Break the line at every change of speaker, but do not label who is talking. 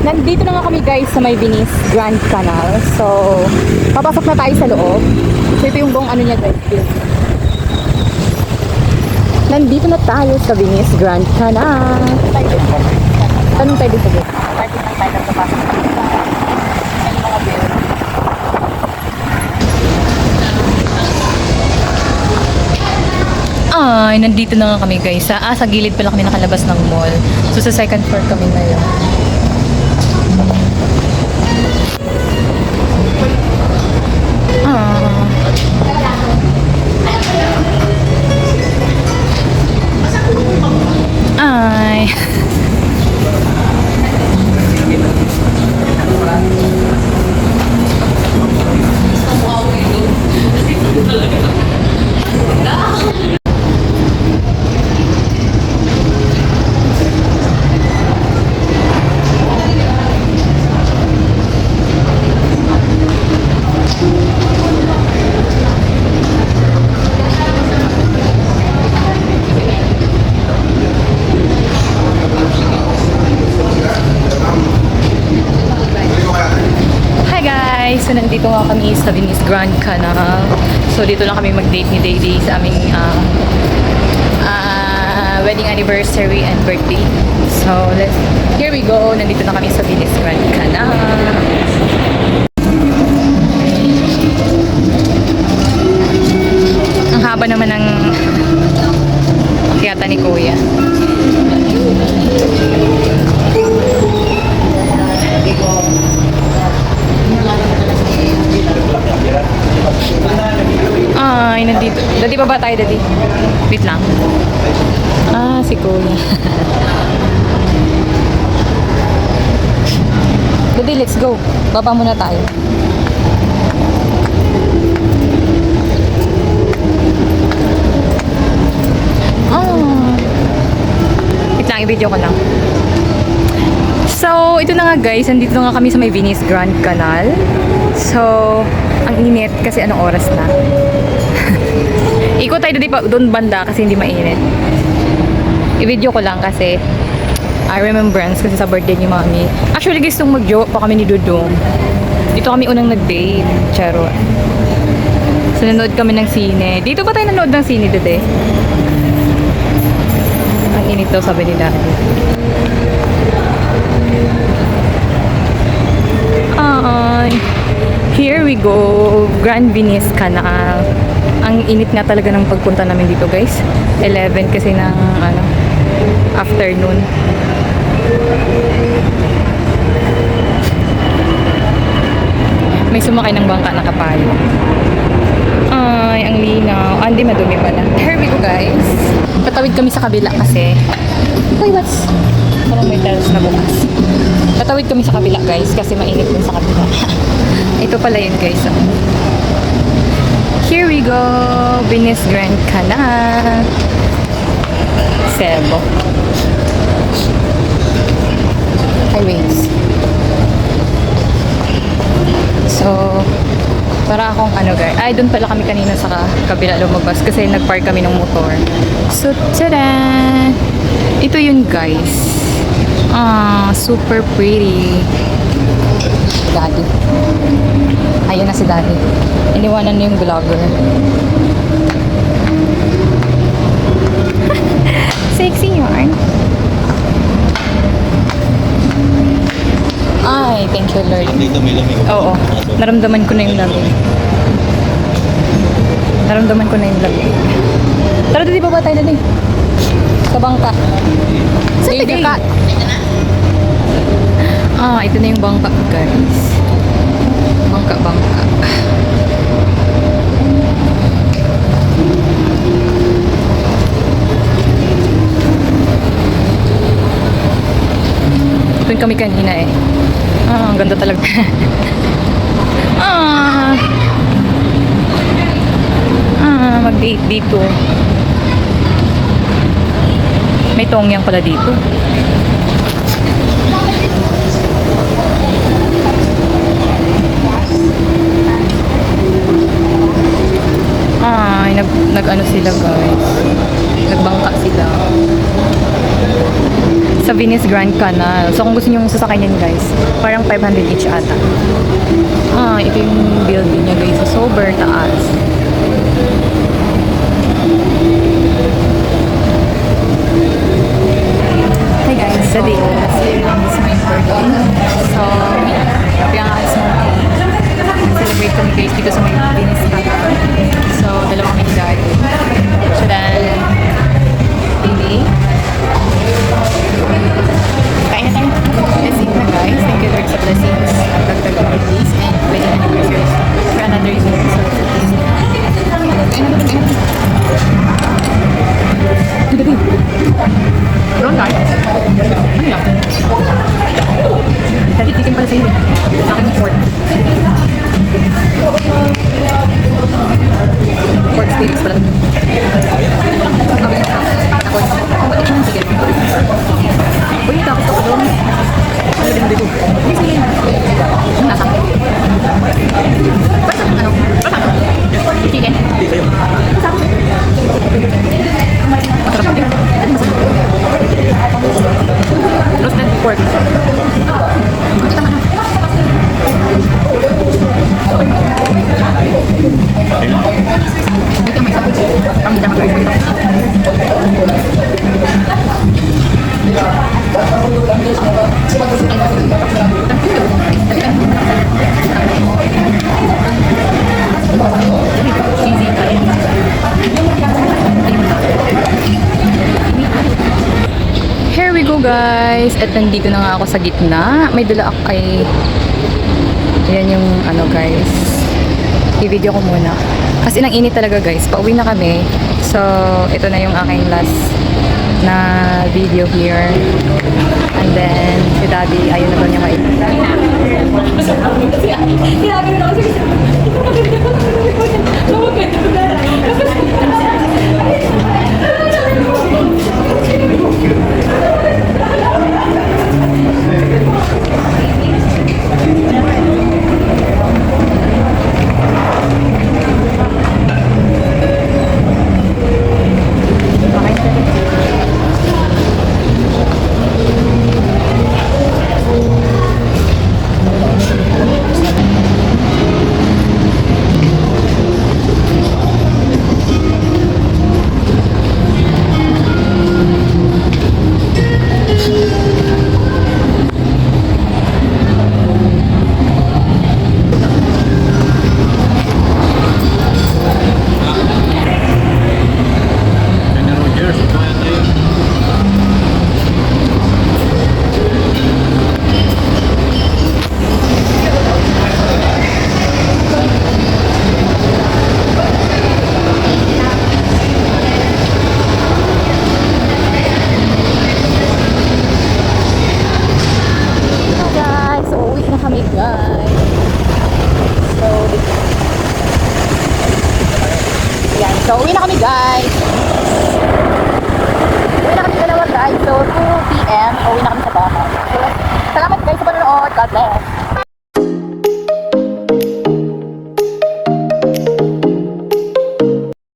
Nandito na nga kami guys sa may Venice Grand Canal. So, papasok na tayo sa loob. So, ito yung buong ano niya guys. Nandito na tayo sa Venice Grand Canal. Tanong tayo dito guys. Parking lang tayo sa pasok. Ay, nandito na nga kami guys. Sa gilid pala kami nakalabas ng mall. So, sa second floor kami ngayon. Ay. So, nandito nga kami sa Venice Grand Canal. So, dito lang kami mag-date ni Day sa aming wedding anniversary and birthday. So, here we go. Nandito na kami sa Venice Grand Canal. Ang haba naman ng akyata ni Kuya. Ay, nandito. Dati pa ba tayo, Dati? Wait lang. Si Kuya. Dati, let's go. Baba muna tayo. Wait lang, i-video ko lang. So, ito na nga guys, nandito na nga kami sa may Venice Grand Canal. So, ang init kasi anong oras na. Ikot tayo doon banda kasi hindi mainit. I-video ko lang kasi remembrance kasi sa birthday ni Mami. Actually guys, nung mag-joke pa kami ni Dudong. Dito kami unang nag-date. Charo. So, nanood kami ng sine. Dito ba tayo nanood ng sine, Dede? Ang init daw, sabi nila. Here we go, Grand Venice Canal. Ang init nga talaga ng pagpunta namin dito guys. 11 kasi ng afternoon. May sumakay ng bangka na kapayo. Ay, ang linaw. Hindi, madumi pala. Here we go guys. Patawid kami sa kabila kasi. Uy, what's? Parang may tiles na bukas. Patawid kami sa kabila guys kasi mainit din sa kabila. Ito pala yun guys. Here we go. Venice Grand Canal. Cebu. Highways. So, para akong guys. Ay, doon pala kami kanina sa kabila lumabas kasi nagpark kami ng motor. So, tada! Ito yun guys. Super pretty. Daddy. Ayun na si Daddy. Iniwanan na yung vlogger. Sexy yarn. Ay, thank you Lord. Oo. Naramdaman ko na yung lamig. Naramdaman ko na yung lamig. Tara, di ba ba tayo na din? Sa bangka. Saan tayo ka? Ito na yung bangka guys. Bangka. Doon kami kanina eh. Ang ganda talaga. Mag-date dito. May tongyang pala dito. Nag-ano sila guys. Nagbangka sila. sa Venice Grand Canal. So kung gusto niyo sasakay niyan guys, parang 500 each ata. Ito yung building niya guys. So, sober taas. Hi guys, today is my birthday. So, happy ang smoking. Celebrate kami guys dito sa may Venice Canal. So, dalawa kami guys. So then, baby. Kain na tayo. Let's eat na guys. Thank you Lord sa blessings. Dagdag ang release and wedding anniversaries for another year. So, Ron guys. Ano yan? Dati chicken pala sa'yo. Sa akin yung pork. Pork steaks pala. Sige. Uy, tapos ako doon. Ano din dito? Hindi, sige. Ano nasa? Basta ano? Basta ano? Chicken? Hindi kayo. Masarap. Masarap din. Roasted pork. Kita mana? Ito may sabon. Ang dami ko ito. Cheesy tayo. Here we go guys. At nandito na nga ako sa gitna. May dala ako ay yan yung ano guys. I-video ko muna. Kasi nang init talaga guys. Pauwi na kami. So, ito na yung aking last na video here. And then, si Daddy, ayun na ba niya So, uwi na kami guys. Uwi na kami